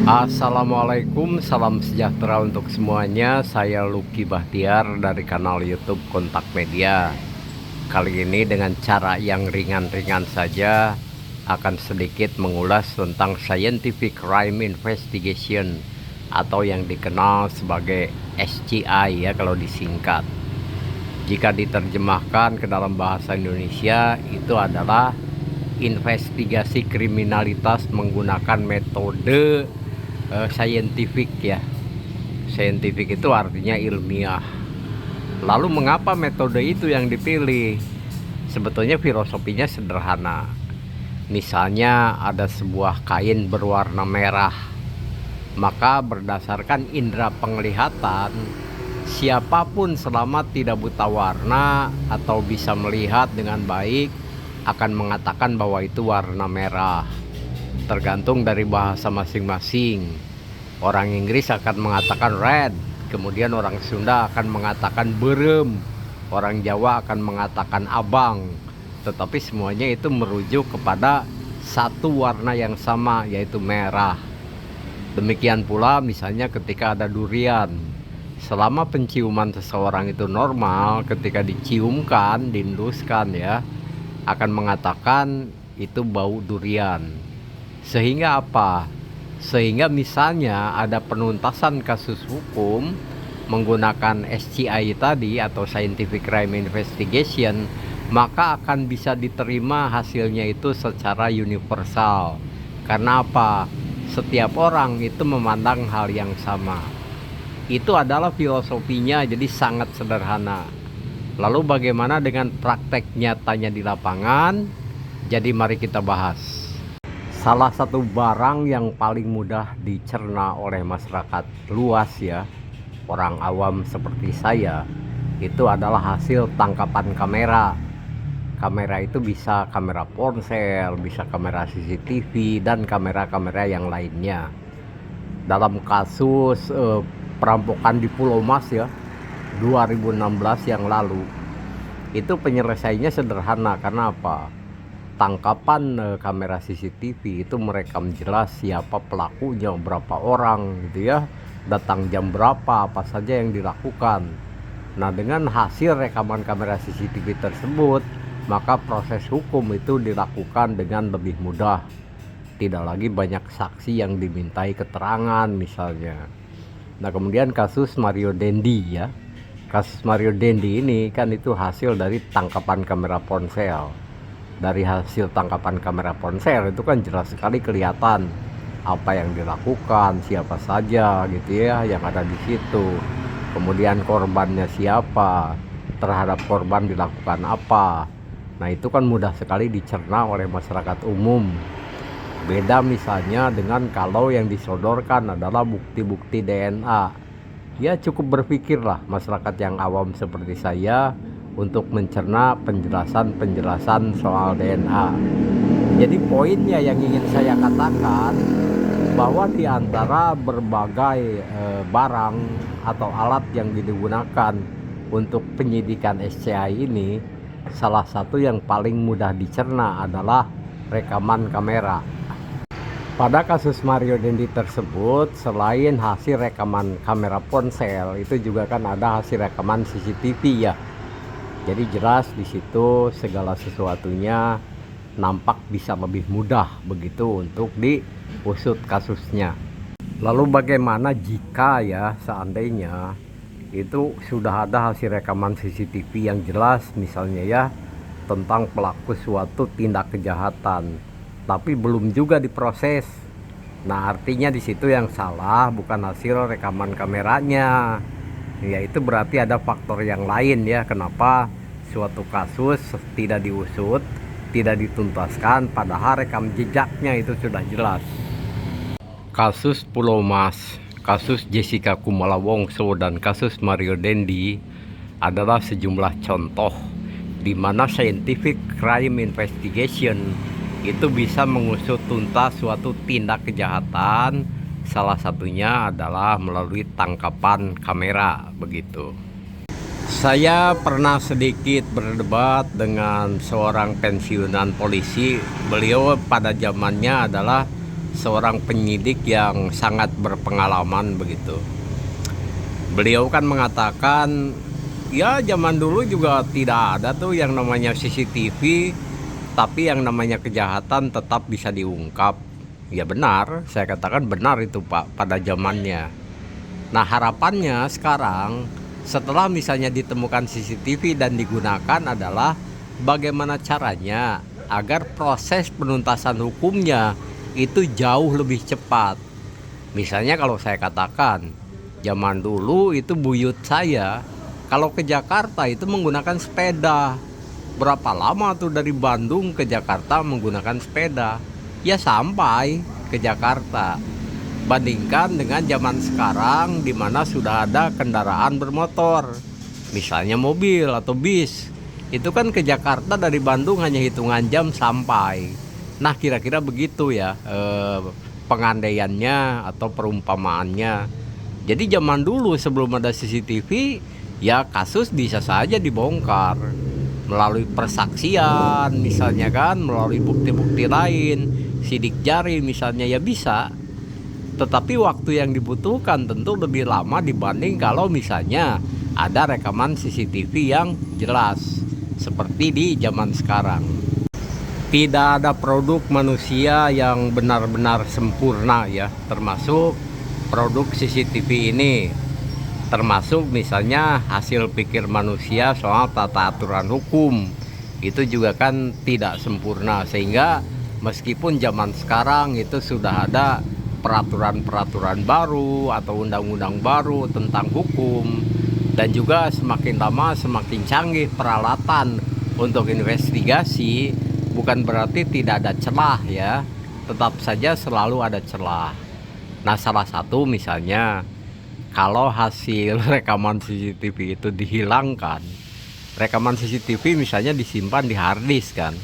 Assalamualaikum, salam sejahtera untuk semuanya. Saya Lucky Bahtiar dari kanal YouTube Kontak Media. Kali ini dengan cara yang ringan-ringan saja akan sedikit mengulas tentang Scientific Crime Investigation atau yang dikenal sebagai SCI ya kalau disingkat. Jika diterjemahkan ke dalam bahasa Indonesia itu adalah investigasi kriminalitas menggunakan metode scientific ya. Scientific itu artinya ilmiah. Lalu mengapa metode itu yang dipilih? Sebetulnya filosofinya sederhana. Misalnya ada sebuah kain berwarna merah, maka berdasarkan indera penglihatan, siapapun selama tidak buta warna atau bisa melihat dengan baik akan mengatakan bahwa itu warna merah. Tergantung dari bahasa masing-masing. Orang Inggris akan mengatakan red, kemudian orang Sunda akan mengatakan berem, orang Jawa akan mengatakan abang. Tetapi semuanya itu merujuk kepada satu warna yang sama, yaitu merah. Demikian pula misalnya ketika ada durian, selama penciuman seseorang itu normal, ketika diciumkan, dienduskan ya, akan mengatakan itu bau durian. Sehingga apa? Sehingga misalnya ada penuntasan kasus hukum menggunakan SCI tadi atau Scientific Crime Investigation, maka akan bisa diterima hasilnya itu secara universal. Karena apa? Setiap orang itu memandang hal yang sama. Itu adalah filosofinya, jadi sangat sederhana. Lalu bagaimana dengan praktek nyatanya di lapangan? Jadi mari kita bahas. Salah satu barang yang paling mudah dicerna oleh masyarakat luas ya, orang awam seperti saya, itu adalah hasil tangkapan kamera. Kamera itu bisa kamera ponsel, bisa kamera CCTV, dan kamera-kamera yang lainnya. Dalam kasus perampokan di Pulau Mas ya, 2016 yang lalu, itu penyelesaiannya sederhana. Karena apa? Tangkapan kamera CCTV itu merekam jelas siapa pelakunya, berapa orang gitu ya, datang jam berapa, apa saja yang dilakukan. Nah, dengan hasil rekaman kamera CCTV tersebut, maka proses hukum itu dilakukan dengan lebih mudah. Tidak lagi banyak saksi yang dimintai keterangan misalnya. Nah, kemudian kasus Mario Dendi ya. Kasus Mario Dendi ini kan itu hasil dari tangkapan kamera ponsel. Dari hasil tangkapan kamera ponsel itu kan jelas sekali kelihatan apa yang dilakukan, siapa saja gitu ya yang ada di situ. Kemudian korbannya siapa, terhadap korban dilakukan apa. Nah, itu kan mudah sekali dicerna oleh masyarakat umum. Beda misalnya dengan kalau yang disodorkan adalah bukti-bukti DNA. Ya cukup berpikirlah masyarakat yang awam seperti saya untuk mencerna penjelasan-penjelasan soal DNA. Jadi poinnya yang ingin saya katakan bahwa di antara berbagai barang atau alat yang digunakan untuk penyidikan SCI ini, salah satu yang paling mudah dicerna adalah rekaman kamera. Pada kasus Mario Dendi tersebut, selain hasil rekaman kamera ponsel, itu juga kan ada hasil rekaman CCTV ya. Jadi jelas di situ segala sesuatunya nampak bisa lebih mudah begitu untuk diusut kasusnya. Lalu bagaimana jika ya seandainya itu sudah ada hasil rekaman CCTV yang jelas misalnya ya tentang pelaku suatu tindak kejahatan, tapi belum juga diproses. Nah, artinya di situ yang salah bukan hasil rekaman kameranya. Ya, itu berarti ada faktor yang lain ya, kenapa suatu kasus tidak diusut, tidak dituntaskan, padahal rekam jejaknya itu sudah jelas. Kasus Pulau Mas, kasus Jessica Kumala Wongso, dan kasus Mario Dendi adalah sejumlah contoh di mana Scientific Crime Investigation itu bisa mengusut tuntas suatu tindak kejahatan. Salah satunya adalah melalui tangkapan kamera begitu. Saya pernah sedikit berdebat dengan seorang pensiunan polisi. Beliau pada zamannya adalah seorang penyidik yang sangat berpengalaman begitu. Beliau kan mengatakan, ya zaman dulu juga tidak ada tuh yang namanya CCTV, tapi yang namanya kejahatan tetap bisa diungkap. Ya benar, saya katakan benar itu Pak, pada zamannya. Nah harapannya sekarang setelah misalnya ditemukan CCTV dan digunakan adalah bagaimana caranya agar proses penuntasan hukumnya itu jauh lebih cepat. Misalnya kalau saya katakan, zaman dulu itu buyut saya kalau ke Jakarta itu menggunakan sepeda. Berapa lama tuh dari Bandung ke Jakarta menggunakan sepeda? Ya sampai ke Jakarta. Bandingkan dengan zaman sekarang di mana sudah ada kendaraan bermotor. Misalnya mobil atau bis. Itu kan ke Jakarta dari Bandung hanya hitungan jam sampai. Nah kira-kira begitu ya pengandaiannya atau perumpamaannya. Jadi zaman dulu sebelum ada CCTV, ya kasus bisa saja dibongkar melalui persaksian misalnya kan, melalui bukti-bukti lain, sidik jari misalnya ya bisa. Tetapi waktu yang dibutuhkan tentu lebih lama dibanding kalau misalnya ada rekaman CCTV yang jelas seperti di zaman sekarang. Tidak ada produk manusia yang benar-benar sempurna ya, termasuk produk CCTV ini, termasuk misalnya hasil pikir manusia soal tata aturan hukum. Itu juga kan tidak sempurna, sehingga meskipun zaman sekarang itu sudah ada peraturan-peraturan baru atau undang-undang baru tentang hukum, dan juga semakin lama semakin canggih peralatan untuk investigasi, bukan berarti tidak ada celah ya, tetap saja selalu ada celah. Nah salah satu misalnya kalau hasil rekaman CCTV itu dihilangkan, rekaman CCTV misalnya disimpan di harddisk kan,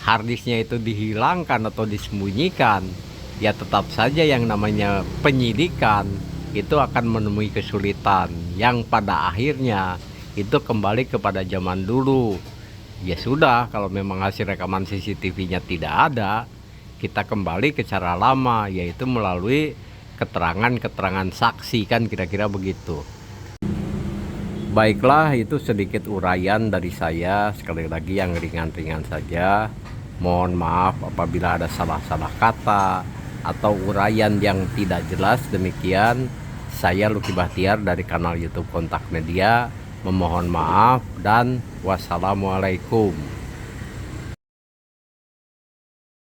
harddisknya itu dihilangkan atau disembunyikan, ya tetap saja yang namanya penyidikan itu akan menemui kesulitan yang pada akhirnya itu kembali kepada zaman dulu. Ya sudah, kalau memang hasil rekaman CCTV-nya tidak ada, kita kembali ke cara lama, yaitu melalui keterangan-keterangan saksi kan, kira-kira begitu. Baiklah, itu sedikit uraian dari saya, sekali lagi yang ringan-ringan saja. Mohon maaf apabila ada salah-salah kata atau uraian yang tidak jelas. Demikian, saya Lucky Bahtiar dari kanal YouTube Kontak Media memohon maaf dan wassalamualaikum.